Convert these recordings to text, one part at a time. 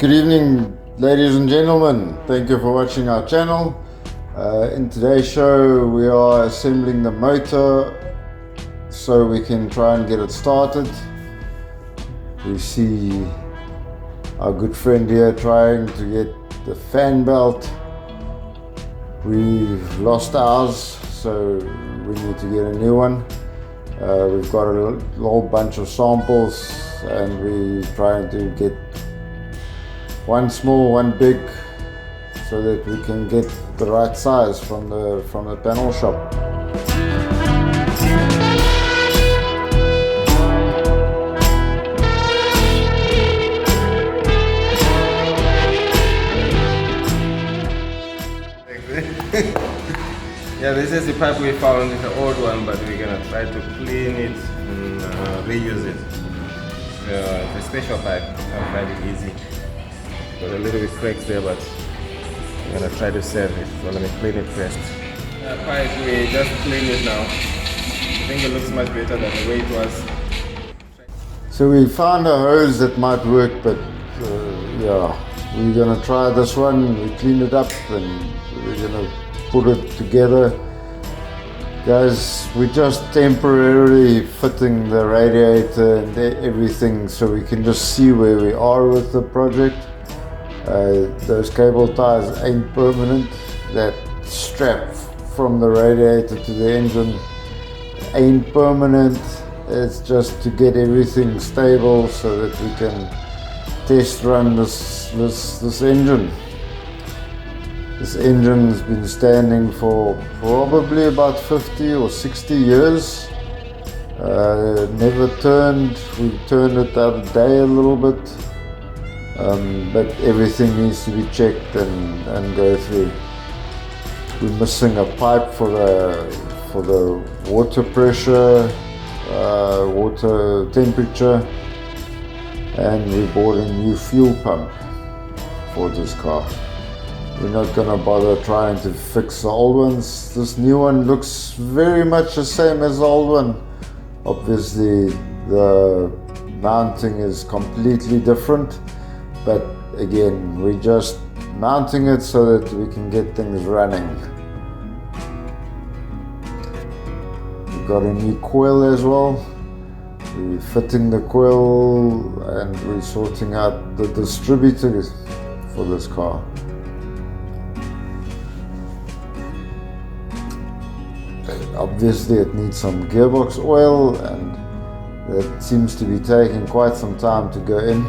Good evening, ladies and gentlemen. Thank you for watching our channel. In today's show we are assembling the motor so we can try and get it started. We see our good friend here trying to get the fan belt. We've lost ours, so we need to get a new one. We've got a whole bunch of samples and we're trying to get one small, one big, so that we can get the right size from the panel shop. Yeah, this is the pipe we found, the old one, but we're gonna try to clean it and reuse it. It's a special pipe, I find it easy. Got a little bit cracks there, but I'm gonna try to save it. So let me clean it first. Pipe, we just cleaned it now. I think it looks much better than the way it was. So we found a hose that might work, but yeah, we're gonna try this one. We cleaned it up and we're gonna put it together. Guys, we're just temporarily fitting the radiator and everything so we can just see where we are with the project. Those cable ties ain't permanent. That strap from the radiator to the engine ain't permanent. It's just to get everything stable so that we can test run this engine. This engine's been standing for probably about 50 or 60 years. Never turned. We turned it the other day a little bit. But everything needs to be checked and go through. We're missing a pipe for the water pressure, water temperature, and we bought a new fuel pump for this car. We're not gonna bother trying to fix the old ones. This new one looks very much the same as the old one. Obviously the mounting is completely different, but again, we're just mounting it so that we can get things running. We've got a new coil as well. We're fitting the coil and we're sorting out the distributor for this car. Obviously it needs some gearbox oil and that seems to be taking quite some time to go in.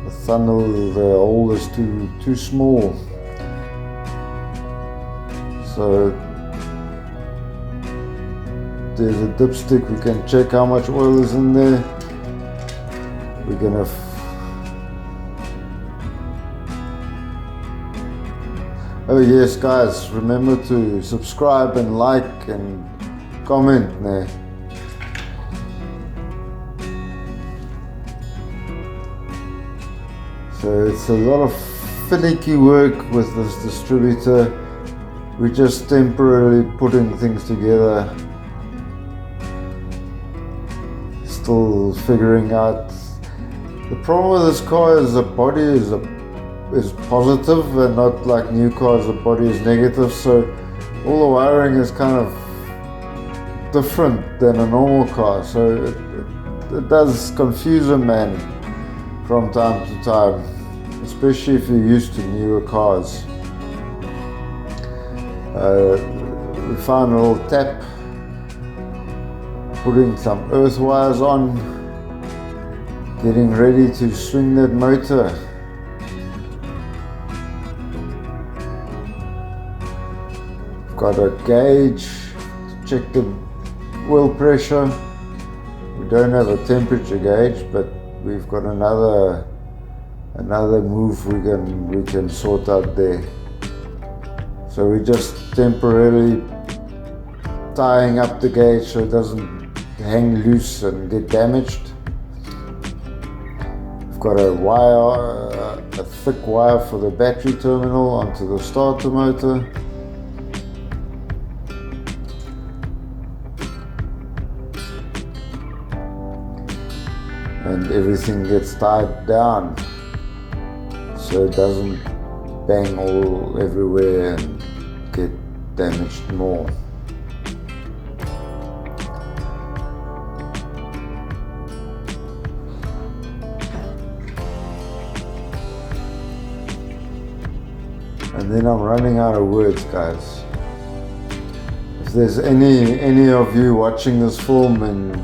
The funnel, the hole is too small. So there's a dipstick, we can check how much oil is in there. We're gonna oh yes guys, remember to subscribe and like and comment there. So it's a lot of finicky work with this distributor. We're just temporarily putting things together. Still figuring out. The problem with this car is the body is positive and not like new cars, the body is negative, so all the wiring is kind of different than a normal car, so it does confuse a man from time to time, especially if you're used to newer cars. We found a little tap, putting some earth wires on, getting ready to swing that motor. Got a gauge to check the oil pressure. We don't have a temperature gauge, but we've got another move we can sort out there. So we're just temporarily tying up the gauge so it doesn't hang loose and get damaged. We've got a wire, a thick wire for the battery terminal onto the starter motor. And everything gets tied down. so it doesn't bang all everywhere and get damaged more. And then I'm running out of words, guys. If there's any of you watching this film and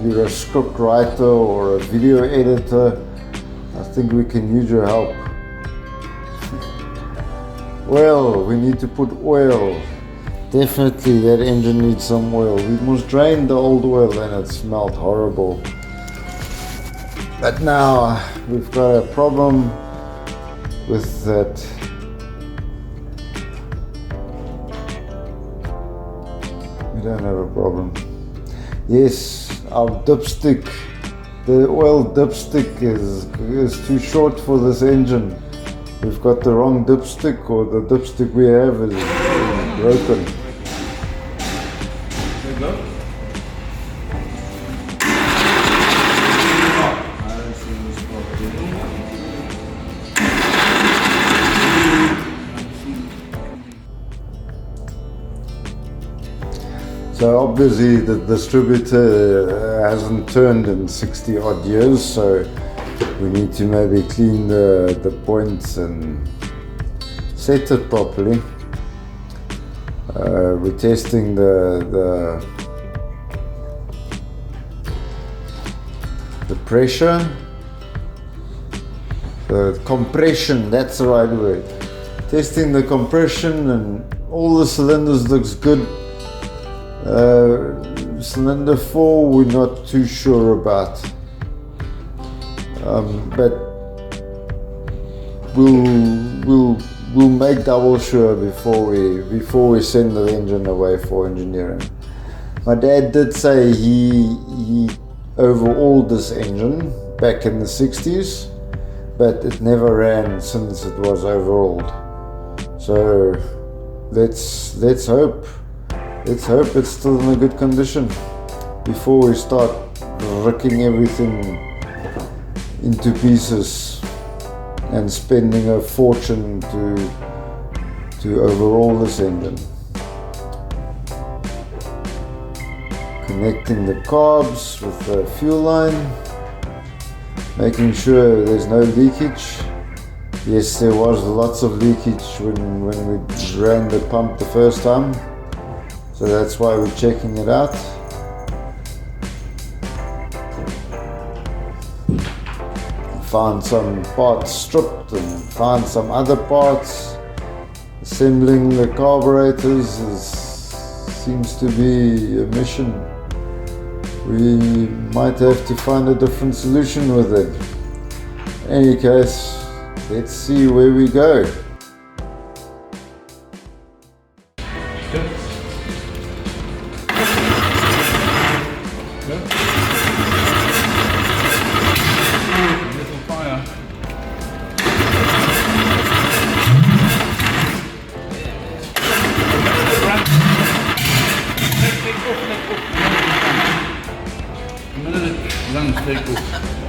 you're a script writer or a video editor, I think we can use your help. Oil, we need to put oil. Definitely that engine needs some oil. We must drain the old oil and it smelled horrible. But now we've got a problem with that. We don't have a problem. Yes, our dipstick, the oil dipstick is too short for this engine. We've got the wrong dipstick, or the dipstick we have is broken. There you go. So obviously the distributor hasn't turned in 60 odd years, so we need to maybe clean the points and set it properly. We're testing the pressure, the compression, that's the right word. Testing the compression, and all the cylinders looks good. Cylinder 4 we're not too sure about, but we'll make double sure before we send the engine away for engineering. My dad did say he overhauled this engine back in the 60s, but it never ran since it was overhauled. So let's hope it's still in a good condition before we start ripping everything into pieces and spending a fortune to overhaul this engine. Connecting the carbs with the fuel line, making sure there's no leakage. Yes, there was lots of leakage when we ran the pump the first time. So that's why we're checking it out. Found some parts stripped and found some other parts. Assembling the carburetors seems to be a mission. We might have to find a different solution with it. In any case, let's see where we go.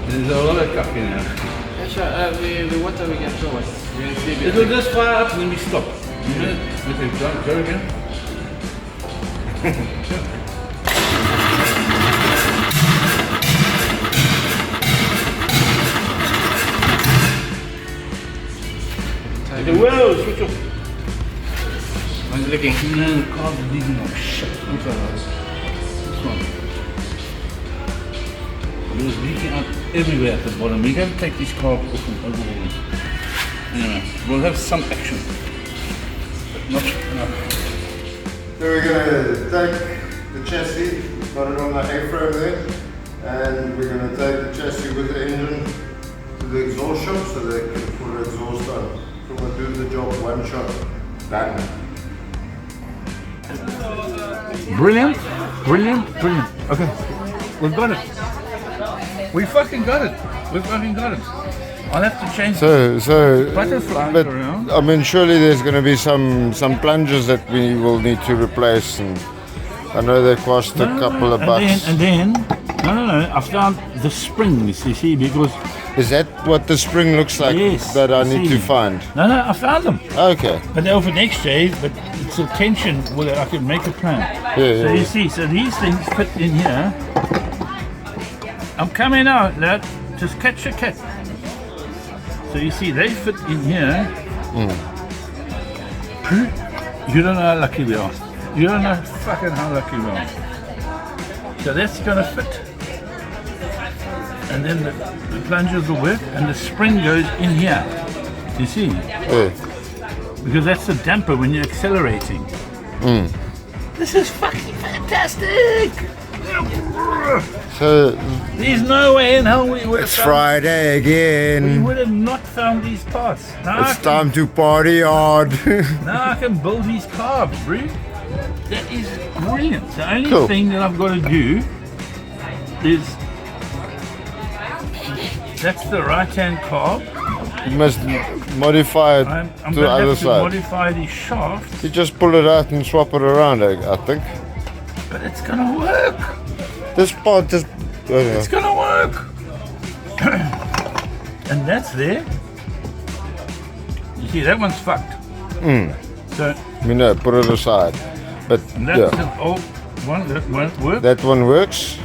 There's a lot of cup in here. Yeah, sure. The water we can throw it. We can leave It will just fire up and then we stop. Okay, go again. The well, switch off. One's leaking. No, the car's leaking off. Shit. This one. It was leaking out everywhere at the bottom. We have to take this car off and overhaul it. Anyway, we'll have some action. But not enough. So we're going to take the chassis, got it on the A-frame there, and we're going to take the chassis with the engine to the exhaust shop so they can put an exhaust on. So we'll do the job one shot, done. Brilliant, brilliant, brilliant. Okay, we've got it. We fucking got it. We fucking got it. I'll have to change So butterfly but around. I mean, surely there's going to be some plungers that we will need to replace, and I know they cost a couple of bucks. And then, no, I found the springs, you see, because Is that what the spring looks like Yes, that I I need see. to find? No, I found them. Okay. But they're for next day, but it's a tension where I can make a plan. Yeah, So yeah, you yeah. see, so these things fit in here. I'm coming out, lad. Just catch a cat. So you see, they fit in here. You don't know how lucky we are. You don't know fucking how lucky we are. So that's gonna fit. And then the plungers will work, and the spring goes in here. You see? Yeah. Because that's the damper when you're accelerating. This is fucking fantastic! So There's no way in hell we would have it's found, Friday we again. would have not found these parts. Now, It's time to party hard. now I can build these carbs, bro. That is brilliant. The only Cool. thing that I've got to do is that's the right-hand carb. You must modify it I'm to the going to other have to side. modify the shaft, You just pull it out and swap it around, I think. but it's going to work. This part just. It's gonna work. And that's there. You see, that one's fucked. So You know, put it aside. But that's yeah, the old one that won't work. that one works.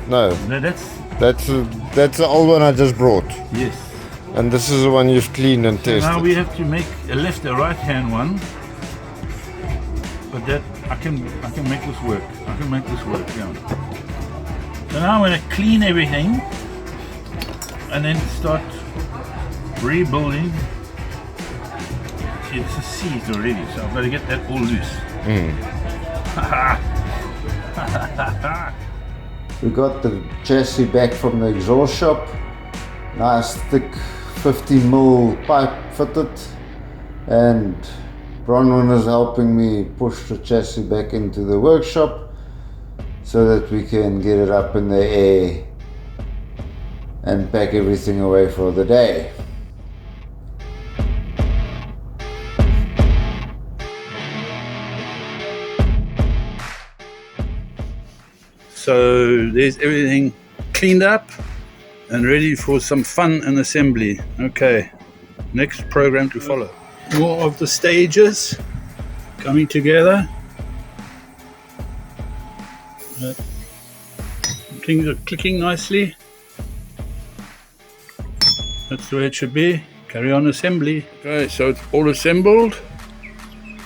No, No, that's that's the old one I just brought, yes. and this is the one you've cleaned and tested. Now we have to make a left and right hand one. But that I can make this work. I can make this work, yeah. So now I'm gonna clean everything and then start rebuilding. See, this is seized already, so I've got to get that all loose. We got the chassis back from the exhaust shop. Nice thick 50mm pipe fitted, and Bronwyn is helping me push the chassis back into the workshop so that we can get it up in the air and pack everything away for the day. So there's everything cleaned up and ready for some fun and assembly. Okay, next program to follow. More of the stages coming together. Things are clicking nicely. That's the way it should be. Carry on assembly. Okay, so it's all assembled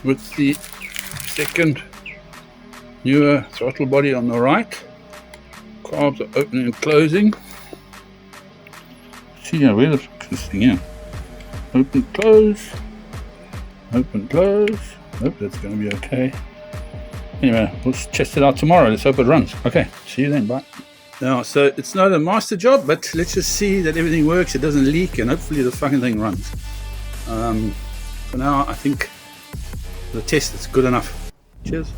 with the second newer throttle body on the right. Carbs are opening and closing. See how where this thing is. Open, close. Open, close. Hope that's going to be okay. Anyway, let's test it out tomorrow. Let's hope it runs. Okay, see you then. Bye. Now, so it's not a master job, but let's just see that everything works. It doesn't leak, and hopefully the fucking thing runs. For now, I think the test is good enough. Cheers.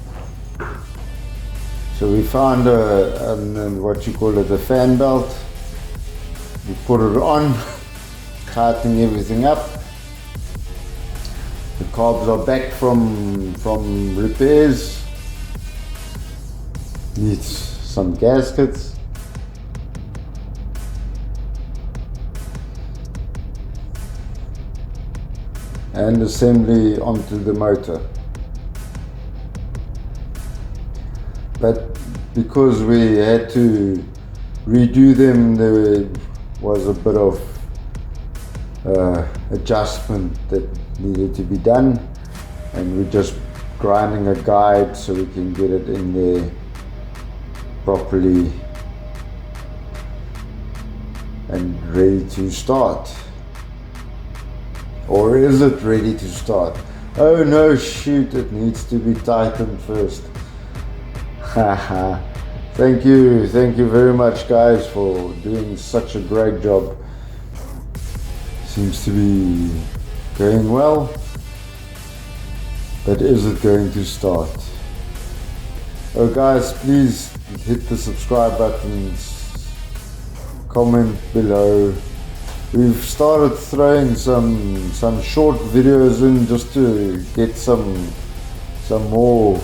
So we found what you call it, a fan belt. We put it on, tightening everything up. The carbs are back from repairs. Needs some gaskets. And assembly onto the motor. But because we had to redo them, there was a bit of adjustment that needed to be done, and we're just grinding a guide so we can get it in there properly and ready to start. Or is it ready to start? Oh no, shoot, it needs to be tightened first. Haha. Thank you very much, guys, for doing such a great job. Seems to be going well, but is it going to start? Oh guys, please hit the subscribe button, comment below. We've started throwing some short videos in just to get some more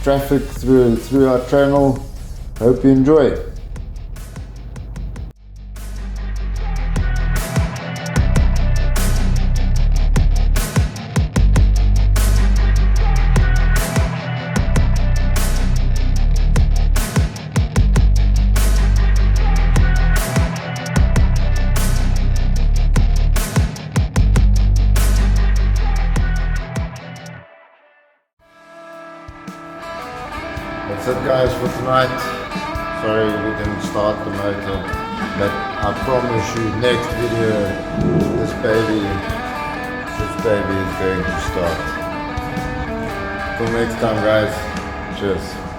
traffic through our channel. Hope you enjoy. guys for tonight. Sorry we didn't start the motor, but I promise you next video this baby is going to start. Till next time guys, cheers.